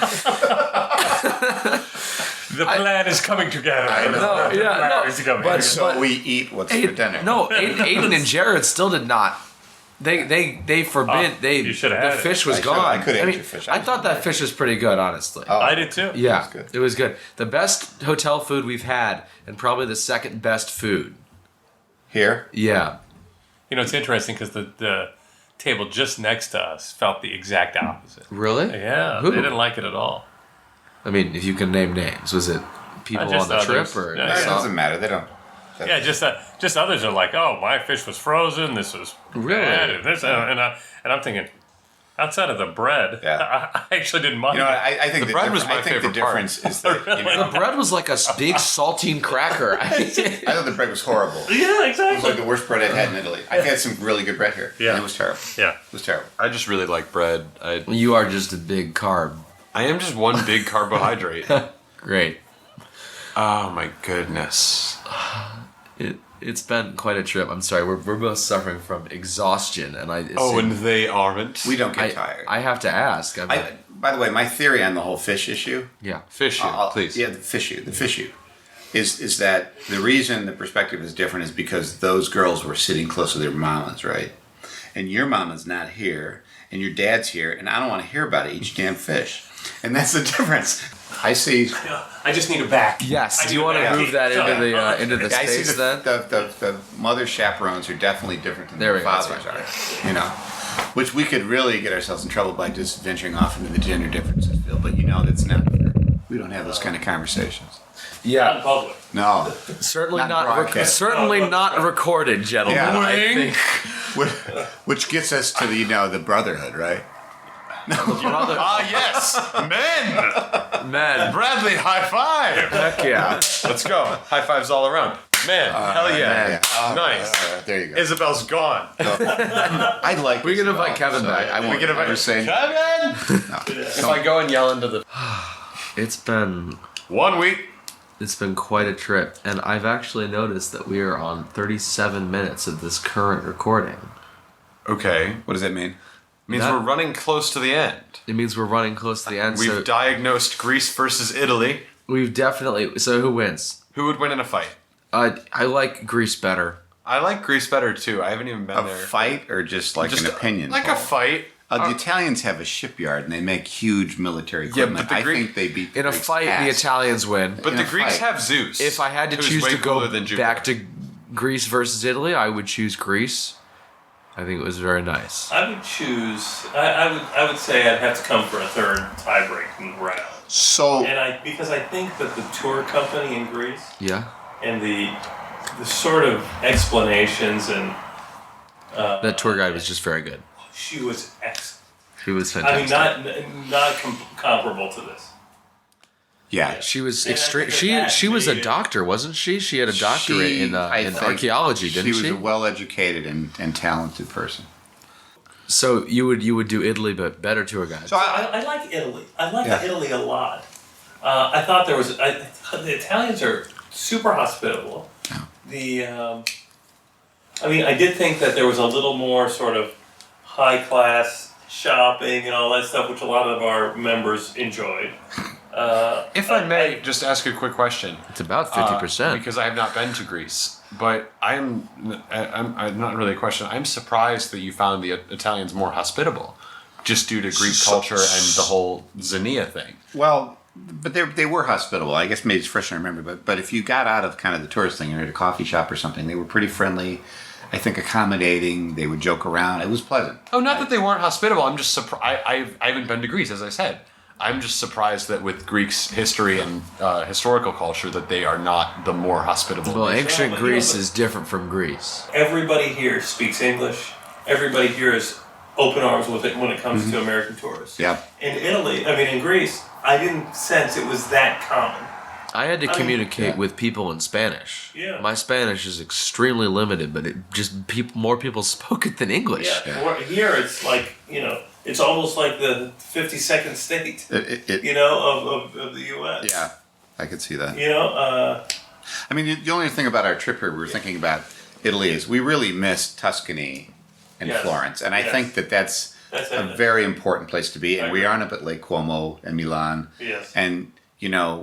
The plan is coming together. I know. No, The yeah, plan no, is coming but- together. So we eat what's for dinner. No, Aiden and Jared still did not. They forbid. Oh, you should've the had it. fish was I gone. could've- I could've ate your fish. I thought that fish was pretty good, honestly. Oh. I did too. Yeah, good. it was good. The best hotel food we've had, and probably the second best food. Here? Yeah. You know, it's interesting because the table just next to us felt the exact opposite. Really? Yeah, Who? they didn't like it at all. I mean, if you can name names, was it people Just on the others. trip or? Yeah, It doesn't matter. They don't. Yeah, just others are like, oh, my fish was frozen. This was Really? bad, and this, and I'm thinking, outside of the bread, Yeah. I actually didn't mind. You know, I think The bread was my I think the favorite part. difference is that you know, The bread was like a big saltine cracker. I thought the bread was horrible. It Yeah, was exactly. like the worst bread I'd had in Italy. I've had some really good bread here. Yeah. And it was terrible. Yeah. It was terrible. I just really like bread. You are just a big carb. I am just one big carbohydrate. Great. Oh my goodness. It's been quite a trip. I'm sorry. We're both suffering from exhaustion, and And they aren't. We don't get tired. I have to ask. By the way, my theory on the whole fish issue. Yeah. Fish you, please. Yeah, the fish issue. Is that the reason the perspective is different is because those girls were sitting close to their mamas, right? And your mama's not here, and your dad's here, and I don't want to hear about each damn fish. And that's the difference. I see. I just need a back. Yes. I Do you need want a to back. move that Yeah. into the I see space then? the mother chaperones are definitely different than There their we go, that's fathers right. are. You know, which we could really get ourselves in trouble by just venturing off into the gender differences field. But you know, that's not. We don't have those kind of conversations. Not in Yeah. public. No. Certainly Not not. broadcast. Certainly not recorded, gentlemen. Yeah. I think. Which gets us to the brotherhood, right? Ah, yes! Men! Man, Bradley, high five! heck yeah. Let's go. High fives all around. Man, hell yeah. Yeah. Oh, Nice. there you go. Isabel's gone. I like. We can Isabel, invite Kevin so back. I won't We can invite ever say. Kevin! If I go and yell into the... It's been 1 week. It's been quite a trip, and I've actually noticed that we are on 37 minutes of this current recording. Okay. What does that mean? Means That- we're running close to the end. It means we're running close to the end. We've So diagnosed Greece versus Italy. we've definitely. So who wins? Who would win in a fight? I like Greece better. I like Greece better too. I haven't even been A there. fight or just like an opinion? Like poll? a fight. The Italians have a shipyard and they make huge military Yeah, equipment. but the I Greek- think they beat In a Greeks fight, the ass. Italians win. But in the a Greeks fight. have Zeus. If I had to who's choose way to go cooler than Jupiter. back to Greece versus Italy, I would choose Greece. I think it was very nice. I would choose. I would say I'd have to come for a third tie-breaking round, So and because I think that the tour company in Greece Yeah, and the sort of explanations and that tour guide was just very good. she was excellent. She was I mean, fantastic. not comparable to this. yeah, She was And I extreme. think that She was a made it- doctor, wasn't she? She had a doctorate in I think archaeology, didn't she? She was a well-educated and talented person. So you would do Italy, but better tour guides. So I like Italy. I like Yeah. Italy a lot. I thought there was. The Italians are super hospitable. I mean, I did think that there was a little more sort of high class shopping and all that stuff, which a lot of our members enjoyed. If I may just ask a quick question. It's about 50%. Because I have not been to Greece. But I'm not really a question. I'm surprised that you found the Italians more hospitable, just due to Greek culture and the whole Xenia thing. Well, but they were hospitable. I guess maybe it's fresh I remember. But if you got out of kind of the tourist thing, you're at a coffee shop or something, they were pretty friendly. I think accommodating. They would joke around. It was pleasant. Oh, not that they weren't hospitable. I'm just surprised. I haven't been to Greece, as I said. I'm just surprised that with Greeks' history and historical culture, that they are not the more hospitable. Well, nation. ancient but- Greece but- is different from Greece. Everybody here speaks English. Everybody here is open arms with it when it comes to American tourists. Yeah. In Italy, I mean, in Greece, I didn't sense it was that common. I had to mean, communicate with people in Spanish. Yeah. My Spanish is extremely limited, but it just more people spoke it than English. Yeah. Or here it's like, it's almost like the 52nd state, of the U.S. Yeah, I could see that. I mean, the only thing about our trip here, we were thinking about Italy, is we really missed Tuscany and Yes. Florence. And I think that's a very important place to be. And we aren't up at Lake Como and Milan. Yes. And,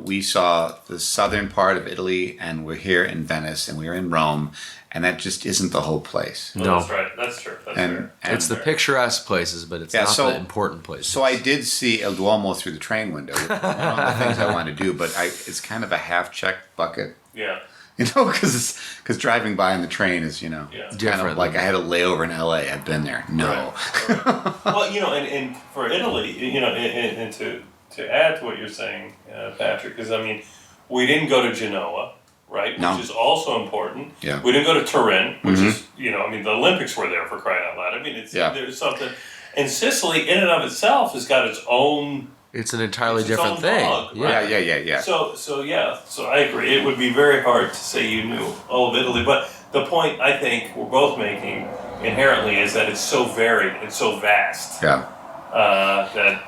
we saw the southern part of Italy, and we're here in Venice, and we're in Rome, and that just isn't the whole place. No. That's right. That's true. That's fair. And It's the picturesque places, but it's not the important places. So I did see El Duomo through the train window. One of the things I want to do, but it's kind of a half-checked bucket. Yeah. Because driving by in the train is, kind of like I had a layover in L.A. I've been there. No. Right. Well, and for Italy, and to add to what you're saying, Patrick, is we didn't go to Genoa, right? No. Which is also important. Yeah. We didn't go to Turin, which is, the Olympics were there for crying out loud. There's something. And Sicily, in and of itself, has got its own. It's an entirely its different own thing. bug, Yeah. right? Yeah. So I agree. It would be very hard to say you knew all of Italy, but the point I think we're both making inherently is that it's so varied and so vast. Yeah. That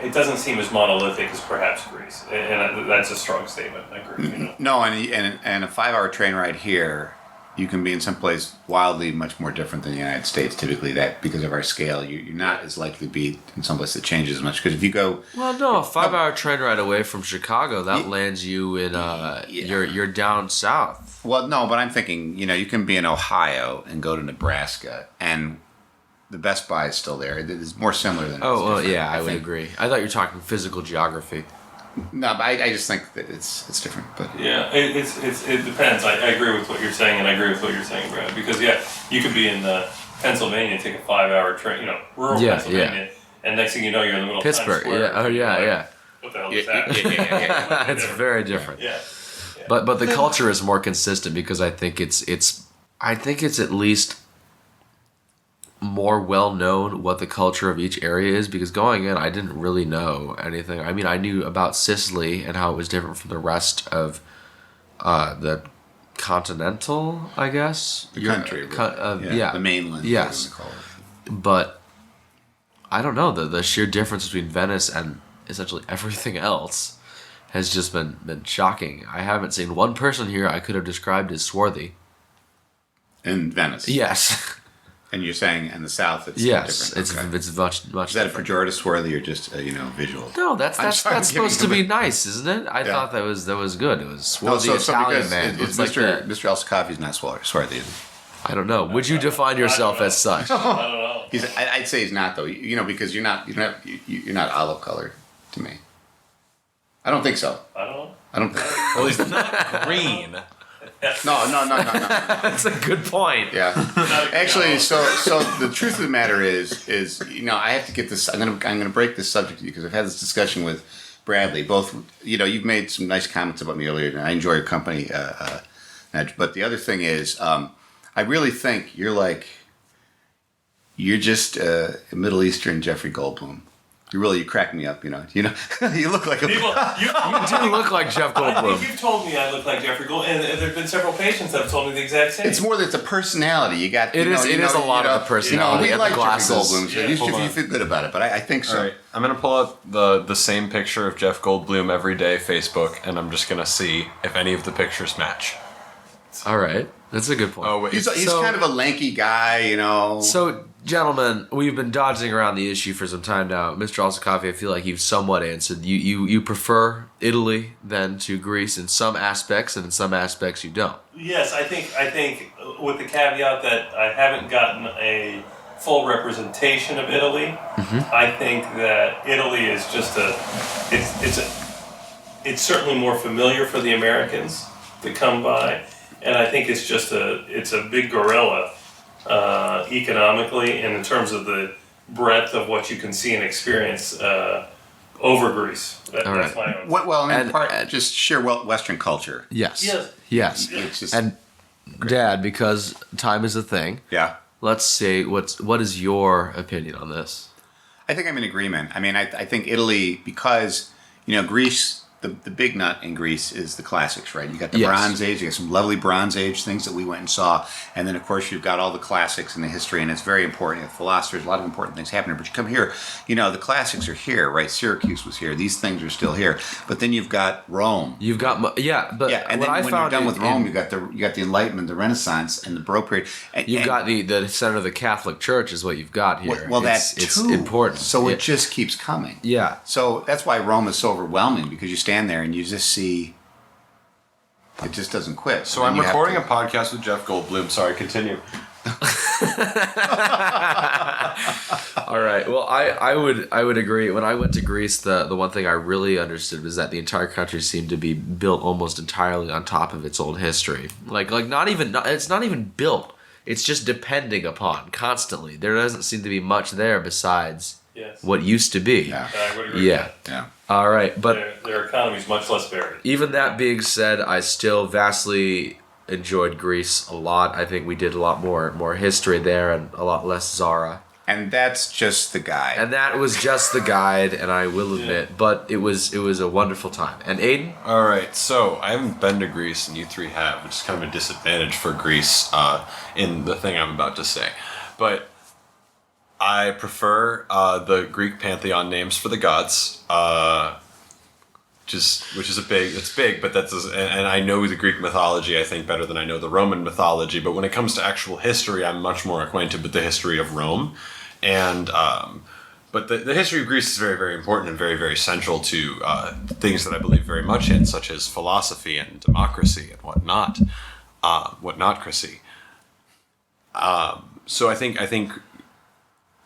it doesn't seem as monolithic as perhaps Greece, and that's a strong statement. I agree. No, and a 5-hour train ride here, you can be in some place wildly much more different than the United States. Typically, that because of our scale, you're not as likely to be in some place that changes as much. Because if you go, well, no, a 5-hour train ride away from Chicago that lands you in you're down south. Well, no, but I'm thinking, you can be in Ohio and go to Nebraska, and the Best Buy is still there. It's more similar than. I would agree. I thought you were talking physical geography. No, but I just think that it's different. But yeah, it depends. I agree with what you're saying, and I agree with what you're saying, Brad. Because you could be in Pennsylvania, take a 5-hour train, rural Pennsylvania, and next thing you know, you're in the middle of Pittsburgh. Times Square. Yeah. What the hell is that? Yeah. It's very different. Yeah. But the culture is more consistent because I think it's at least more well known what the culture of each area is, because going in I didn't really know anything. I mean, I knew about Sicily and how it was different from the rest of the continental, I guess. The country. The mainland. Yes. But I don't know, the sheer difference between Venice and essentially everything else has just been shocking. I haven't seen one person here I could have described as swarthy. In Venice. Yes. And you're saying in the South it's yes, different. It's much. Is that a pejorative swarthy or just visual? No, that's supposed to be nice, isn't it? I thought that was good. It was swarthy Italian man. It's Mr. Alsikafi's not swarthy, is he? I don't know. Would you define yourself as such? I don't know. I'd say he's not though. Because you're not olive colored to me. I don't think so. I don't think. Well, he's not green. No. That's a good point. Yeah. Actually, so the truth of the matter is I have to get this. I'm gonna break this subject because I've had this discussion with Bradley. Both, you've made some nice comments about me earlier, and I enjoy your company. Ned. But the other thing is, I really think you're just a Middle Eastern Jeffrey Goldblum. You crack me up, you look like a... You do look like Jeff I Goldblum. think you've told me I look like Jeffrey Goldblum, and there have been several patients that have told me the exact same. It's more that it's a personality. You got... It is a lot of the personality. We and like the glasses. Jeffrey Goldblum, so you feel good about it, but I think so. All right, I'm going to pull up the same picture of Jeff Goldblum every day, Facebook, and I'm just going to see if any of the pictures match. All right. That's a good point. Oh, wait. He's kind of a lanky guy, So, gentlemen, we've been dodging around the issue for some time now. Mr. Alsikafi, I feel like you've somewhat answered. You prefer Italy then to Greece in some aspects, and in some aspects you don't. Yes, I think with the caveat that I haven't gotten a full representation of Italy. Mm-hmm. I think that Italy is just it's certainly more familiar for the Americans to come by. And I think it's a big gorilla economically and in terms of the breadth of what you can see and experience over Greece. That's my own. Well, and in part, just sheer Western culture. Yes. Yes. It's just and great. Dad, because time is a thing. Yeah. Let's see what is your opinion on this? I think I'm in agreement. I mean, I think Italy, because Greece the big nut in Greece is the classics, right? You got the Yes. Bronze Age, you got some lovely Bronze Age things that we went and saw, and then of course you've got all the classics in the history, and it's very important. You have philosophers, a lot of important things happening. But you come here, the classics are here, right? Syracuse was here; these things are still here. But then you've got Rome. You've got And what then I when you're found done with in- Rome, you got the Enlightenment, the Renaissance, and the Baroque period. You've got the center of the Catholic Church is what you've got here. well, it's, that it's too. important. So it just keeps coming. Yeah. So that's why Rome is so overwhelming, because you stand there and you just see it just doesn't quit. So I'm recording a podcast with Jeff Goldblum. Sorry, continue. All right. Well, I would agree. When I went to Greece, the one thing I really understood was that the entire country seemed to be built almost entirely on top of its old history. It's not even built. It's just depending upon constantly. There doesn't seem to be much there besides what used to be. Yeah. I would agree. Yeah. Yeah. All right, but Their economy is much less varied. even that being said, I still vastly enjoyed Greece a lot. I think we did a lot more history there and a lot less Zara. And that's just the guy. And that was just the guide, and I will admit, but it was a wonderful time. And Aiden? All right, so I haven't been to Greece, and you three have, which is kind of a disadvantage for Greece in the thing I'm about to say. But I prefer the Greek pantheon names for the gods, which is it's big, but and I know the Greek mythology, I think, better than I know the Roman mythology. But when it comes to actual history, I'm much more acquainted with the history of Rome, and but the history of Greece is very, very important and very, very central to things that I believe very much in, such as philosophy and democracy and whatnot, whatnotcracy. So I think.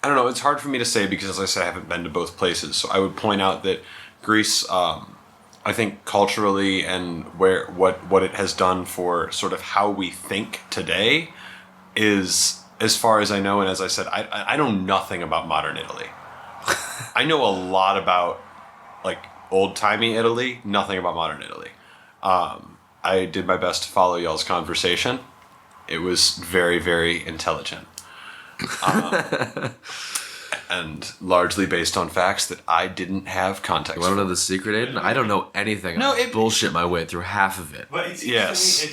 I don't know, it's hard for me to say because, as I said, I haven't been to both places. So I would point out that Greece, I think culturally and what it has done for sort of how we think today is, as far as I know, and as I said, I know nothing about modern Italy. I know a lot about, like, old-timey Italy, nothing about modern Italy. I did my best to follow y'all's conversation. It was very, very intelligent. And largely based on facts that I didn't have context. You want to know the secret, Aiden? I don't know anything. I bullshit my way through half of it. But it seems Yes. to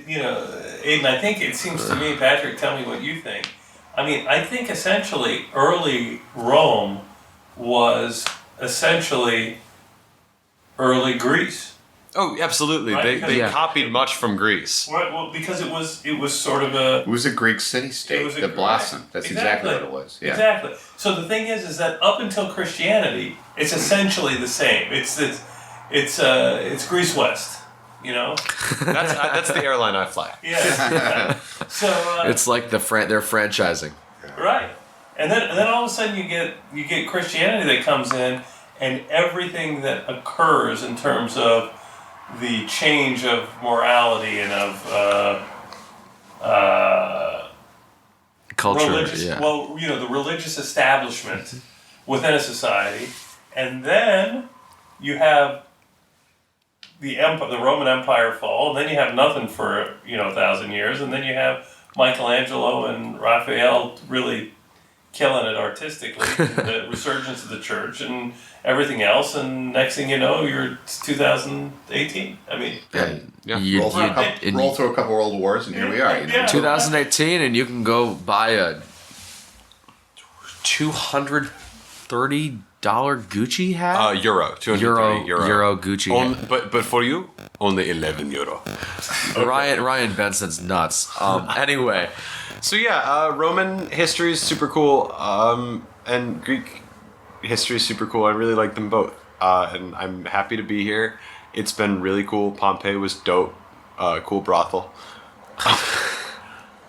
me, Aiden, I think it seems to me, Patrick, tell me what you think. I mean, I think essentially early Rome was essentially early Greece. Oh, absolutely. Right, They because- copied much from Greece. Well, because it was sort of a... It was a Greek city-state that blossomed. That's exactly what it was. Yeah. Exactly. So the thing is that up until Christianity, it's essentially the same. It's Greece West, you know. That's the airline I fly. Yeah. So It's like they're franchising. right, and then all of a sudden you get Christianity that comes in, and everything that occurs in terms of the change of morality and of Culture, religious, yeah. well, the religious establishment within a society, and then you have the Roman Empire fall, and then you have nothing for 1,000 years, and then you have Michelangelo and Raphael really killing it artistically, the resurgence of the church and everything else, and next thing you know, it's 2018. I mean, Yeah. Roll through a couple world wars, and here we are. Yeah. 2018, and you can go buy a $230 Gucci hat. Euro. 230 euro. Euro Gucci hat. But for you, only 11 euro. Ryan Benson's nuts. Anyway, So yeah, Roman history is super cool, and Greek history is super cool. I really like them both, and I'm happy to be here. It's been really cool. Pompeii was dope. Cool brothel.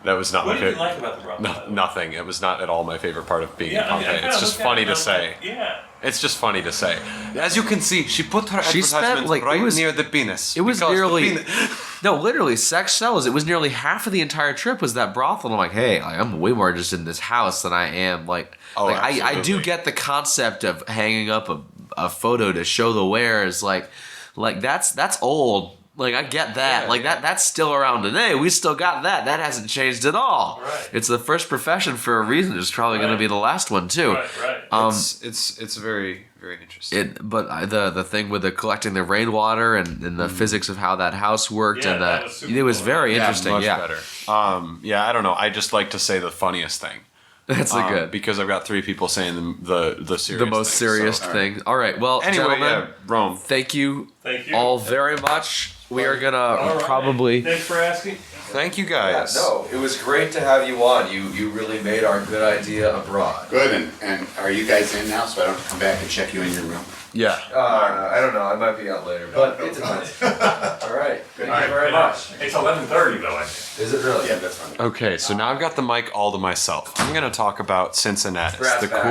That was not what my did you favorite. like about the brothel? Nothing. It was not at all my favorite part of being in Yeah, I mean, Pompeii. I kinda It's just looked at funny it to and I was say. like, yeah. It's just funny to say. As you can see, she put her She spent, advertisement like, it right was- near the penis. it was because the nearly penis- no, literally sex sells. It was nearly half of the entire trip was that brothel. And I'm like, hey, I'm way more interested in this house than I am Oh, I do absolutely. get the concept of hanging up a photo to show the wares. Like that's old. Like, I get that. Like, that's still around today. We still got that. That hasn't changed at all. Right. It's the first profession for a reason. It's probably going to be the last one, too. Right. It's very, very interesting. But the thing with the collecting the rainwater and the physics of how that house worked, Yeah, and that was super it was cool. very interesting. Much Yeah, better. I don't know. I just like to say the funniest thing. that's a good. Because I've got 3 people saying the serious The most thing, serious so- thing. All right. Well, Anyway, gentlemen, Rome. thank you Thank you. all very much. We are gonna All right. probably. Thanks for asking. Thank you guys. No, it was great to have you on. You really made our good idea abroad. Good, and are you guys in now, so I don't have to come back and check you in your room? Yeah. I don't know. I might be out later, but it depends. All right. Thank you very much. It's 11:30 though, I think. Is it really? Yeah, that's fine. Okay, so now I've got the mic all to myself. I'm gonna talk about Cincinnatus, Brad's the back.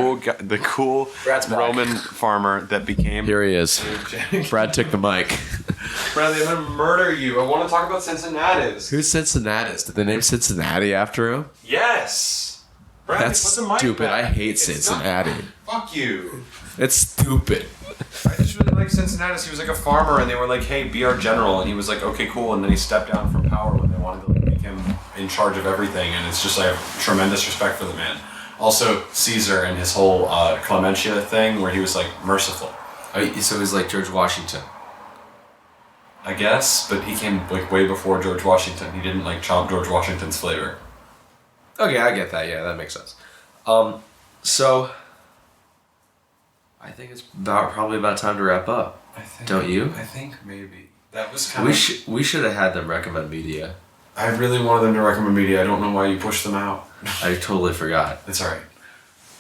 cool Brad's back. Roman farmer that became. Here he is. Brad took the mic. Bradley, I'm gonna murder you. I want to talk about Cincinnatus. Who's Cincinnatus? Did they name Cincinnati after him? Yes. Bradley, That's put the mic stupid. back. I hate It's Cincinnati. not- Fuck you. It's stupid. I just really like Cincinnatus. He was like a farmer, and they were like, "Hey, be our general," and he was like, "Okay, cool." And then he stepped down from power when they wanted to like make him in charge of everything, and it's just like tremendous respect for the man. Also, Caesar and his whole clementia thing, where he was like merciful, So he's like George Washington. I guess, but he came like way before George Washington. He didn't like chomp George Washington's flavor. Okay, I get that. Yeah, that makes sense. So I think it's probably about time to wrap up. Don't you? I think maybe that was kind We should have had them recommend media. I really wanted them to recommend media. I don't know why you pushed them out. I totally forgot. It's alright.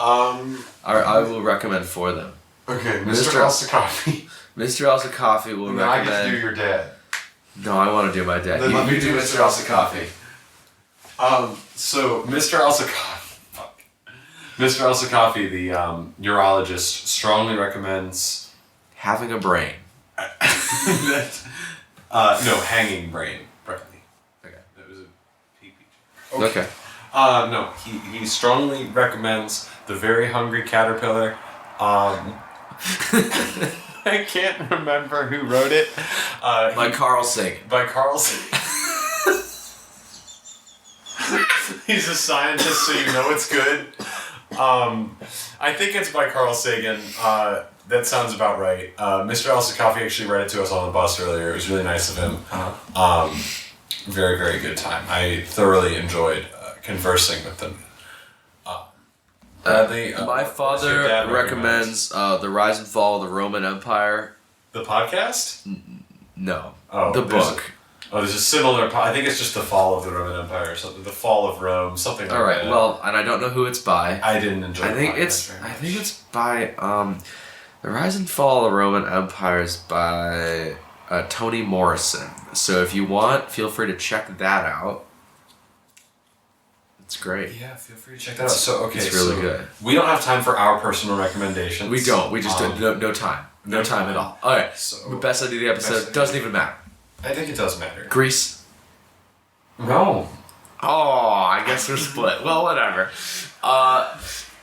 I will recommend for them. Okay, Mr. Mr. Alsikafi. Mr. Alsikafi will Now I get to recommend. do your dad. No, I want to do my dad. Then let me do Mr. Alsikafi. So Mr. Alsikafi, Mr. Alsikafi, the urologist, strongly recommends Having a brain. that. No, hanging brain, Berklich. Okay. That was a pee-pee. Okay. No, he strongly recommends The Very Hungry Caterpillar. I can't remember who wrote it. By Carl Sagan. By Carl Sagan. He's a scientist, so you know it's good. I think it's by Carl Sagan. That sounds about right. Mr. Alsikafi actually read it to us on the bus earlier. It was really nice of him. Very, very good time. I thoroughly enjoyed conversing with them. Bradley, My what does your father dad recommends The Rise and Fall of the Roman Empire. The podcast? No. Oh, the there's book. There's a similar. I think it's just the fall of the Roman Empire or something. The fall of Rome, something like that. All right. Well, and I don't know who it's by. I didn't enjoy. I think the podcast it's. very I much. think it's by. The Rise and Fall of the Roman Empire is by Toni Morrison. So if you want, feel free to check that out. It's great. Yeah, feel free to check that out. So okay, It's really so good. We don't have time for our personal recommendations. We don't. We just don't. No time. No time at all. Okay. So- Best idea of the episode Best doesn't idea. even matter. I think it does matter. Grease. No. Oh, I guess we're split. Well, whatever.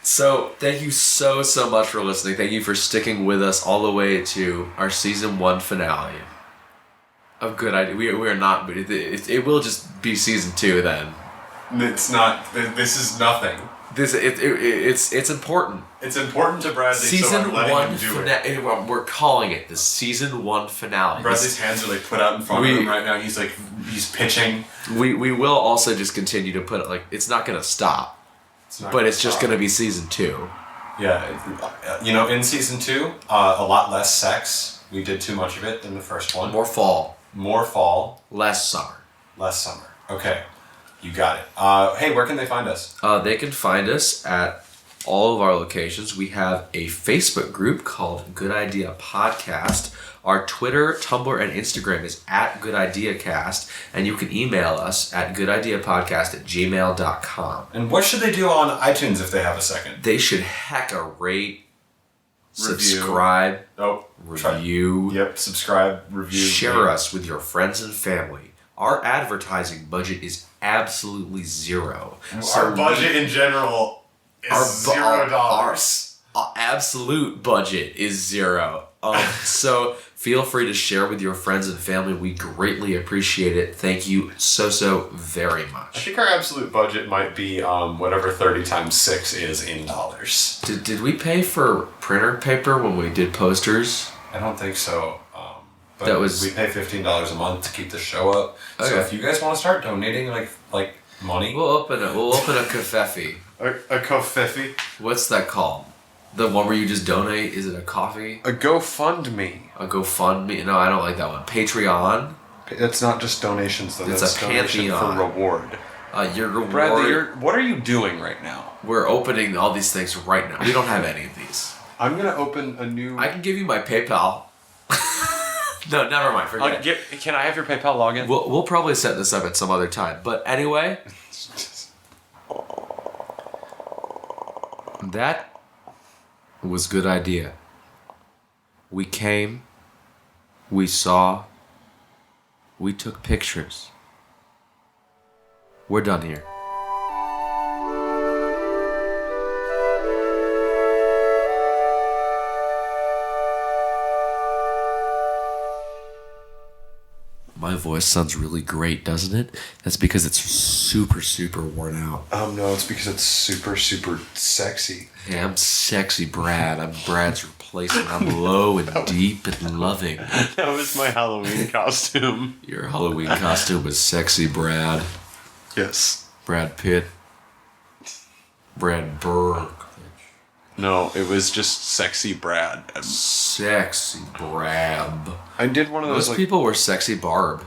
So thank you so much for listening. Thank you for sticking with us all the way to our season 1 finale. Of Good Idea. We are not, but it will just be season 2 then. It's not. This is nothing. It's important. It's important to Bradley. so Season I'm letting 1 him do it. finale. We're calling it the season 1 finale. Bradley's hands are like put out in front of him right now. He's pitching. We will also just continue to put it like it's not gonna stop. But it's just going to be season 2. Yeah, in season 2, a lot less sex. We did too much of it in the first one. More fall. More fall. Less summer. Less summer. Okay, you got it. Hey, where can they find us? They can find us at all of our locations. We have a Facebook group called Good Idea Podcast. Our Twitter, Tumblr, and Instagram is at GoodIdeaCast, and you can email us at goodideapodcast@gmail.com. And what should they do on iTunes if they have a second? They should hecka rate, Review. subscribe, Review. Yep, subscribe, review. share us with your friends and family. Our advertising budget is absolutely zero. Our budget in general is $0. Our absolute budget is zero. So Feel free to share with your friends and family. We greatly appreciate it. Thank you so very I much. think our absolute budget might be whatever 30 times 6 is in dollars. Did we pay for printer paper when we did posters? I don't think so. But That was- we pay $15 a month to keep the show up. So Okay. if you guys want to start donating like money, We'll open a covfefe. a kofefe, What's that called? The one where you just donate? Is it a coffee? a GoFundMe. A GoFundMe? No, I don't like that one. Patreon? It's not just donations though. It's That's a donation pantheon. for reward. Your reward. Bradley, what are you doing right now? We're opening all these things right now. We don't have any of these. I'm gonna open a new. I can give you my PayPal. No, never mind. Forget it. Can I have your PayPal login? We'll probably set this up at some other time. But anyway, that was good idea. We came, we saw, we took pictures. We're done here. My voice sounds really great, doesn't it? That's because it's super worn out. No, it's because it's super sexy. Hey, I'm sexy Brad. I'm Brad's replacement. I'm low and deep and loving. That was my Halloween costume. Your Halloween costume was sexy Brad. Yes. Brad Pitt. Brad Berklich. No, it was just sexy Brad. Sexy Brad. I did one of those Most people were sexy Barb.